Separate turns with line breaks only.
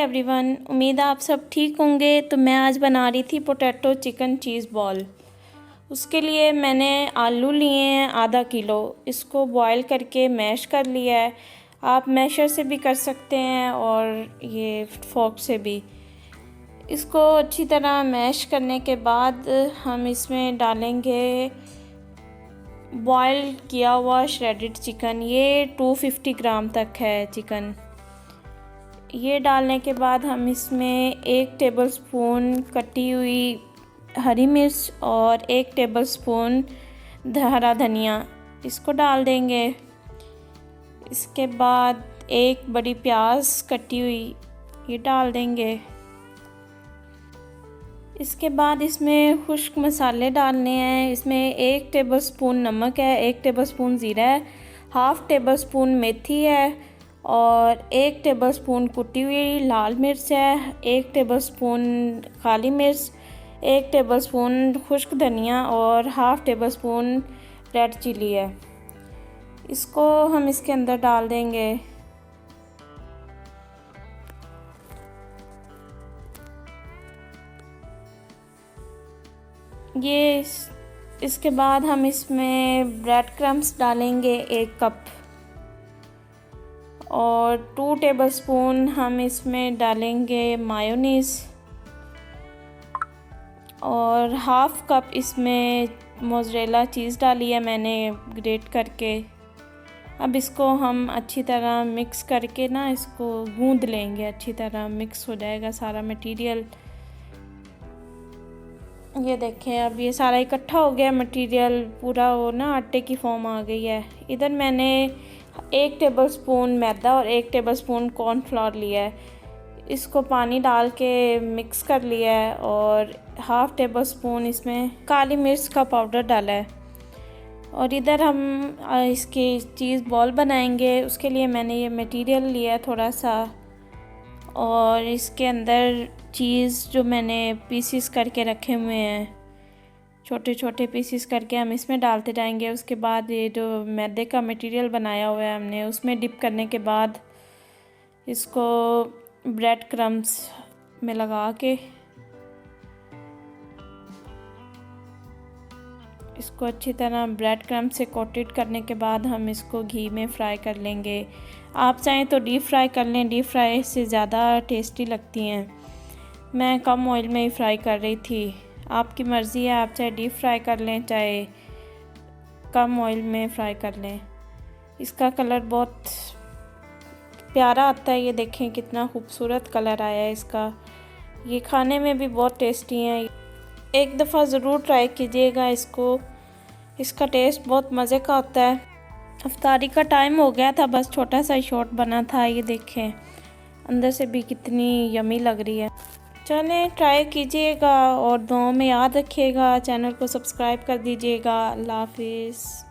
Everyone, उम्मीद है आप सब ठीक होंगे। तो मैं आज बना रही थी पोटैटो चिकन चीज़ बॉल। उसके लिए मैंने आलू लिए हैं आधा किलो। इसको बॉईल करके मैश कर लिया है। आप मैशर से भी कर सकते हैं और ये फोर्क से भी। इसको अच्छी तरह मैश करने के बाद हम इसमें डालेंगे बॉईल किया हुआ श्रेडेड चिकन। ये 250 ग्राम तक है चिकन। ये डालने के बाद हम इसमें 1 टेबलस्पून कटी हुई हरी मिर्च और 1 टेबलस्पून हरा धनिया इसको डाल देंगे। इसके बाद 1 बड़ी प्याज कटी हुई ये डाल देंगे। इसके बाद इसमें खुश्क मसाले डालने हैं। इसमें 1 टेबलस्पून नमक है, 1 टेबलस्पून ज़ीरा है, हाफ़ टेबलस्पून मेथी है और 1 टेबलस्पून कुटी हुई लाल मिर्च है, 1 टेबलस्पून काली मिर्च, 1 टेबलस्पून खुश्क धनिया और हाफ़ टेबलस्पून रेड चिली है। इसको हम इसके अंदर डाल देंगे। इसके बाद हम इसमें ब्रेड क्रम्स डालेंगे 1 कप और 2 टेबलस्पून हम इसमें डालेंगे मायोनीज़ और हाफ़ कप इसमें मोज़रेला चीज़ डाली है मैंने ग्रेट करके। अब इसको हम अच्छी तरह मिक्स करके ना इसको गूंद लेंगे। अच्छी तरह मिक्स हो जाएगा सारा मटेरियल। ये देखें अब ये सारा इकट्ठा हो गया मटेरियल, पूरा वो ना आटे की फॉर्म आ गई है। इधर मैंने 1 टेबलस्पून मैदा और 1 टेबलस्पून कॉर्नफ्लोर लिया है। इसको पानी डाल के मिक्स कर लिया है और हाफ़ टेबलस्पून इसमें काली मिर्च का पाउडर डाला है। और इधर हम इसकी चीज़ बॉल बनाएंगे। उसके लिए मैंने ये मटेरियल लिया है थोड़ा सा और इसके अंदर चीज़ जो मैंने पीसीस करके रखे हुए हैं छोटे छोटे पीसीस करके हम इसमें डालते जाएंगे। उसके बाद ये जो मैदे का मटेरियल बनाया हुआ है हमने उसमें डिप करने के बाद इसको ब्रेड क्रम्स में लगा के इसको अच्छी तरह ब्रेड क्रम्ब से कोटेड करने के बाद हम इसको घी में फ्राई कर लेंगे। आप चाहें तो डीप फ्राई कर लें, डीप फ्राई से ज़्यादा टेस्टी लगती हैं। मैं कम ऑयल में ही फ्राई कर रही थी, आपकी मर्ज़ी है, आप चाहे डीप फ्राई कर लें चाहे कम ऑयल में फ्राई कर लें। इसका कलर बहुत प्यारा आता है। ये देखें कितना खूबसूरत कलर आया है इसका। ये खाने में भी बहुत टेस्टी है। एक दफ़ा ज़रूर ट्राई कीजिएगा इसको, इसका टेस्ट बहुत मज़े का होता है। अफ्तारी का टाइम हो गया था, बस छोटा सा शॉट बना था। ये देखें अंदर से भी कितनी यमी लग रही है। चलें ट्राई कीजिएगा और दुआओं में याद रखिएगा। चैनल को सब्सक्राइब कर दीजिएगा। अल्लाह हाफिज़।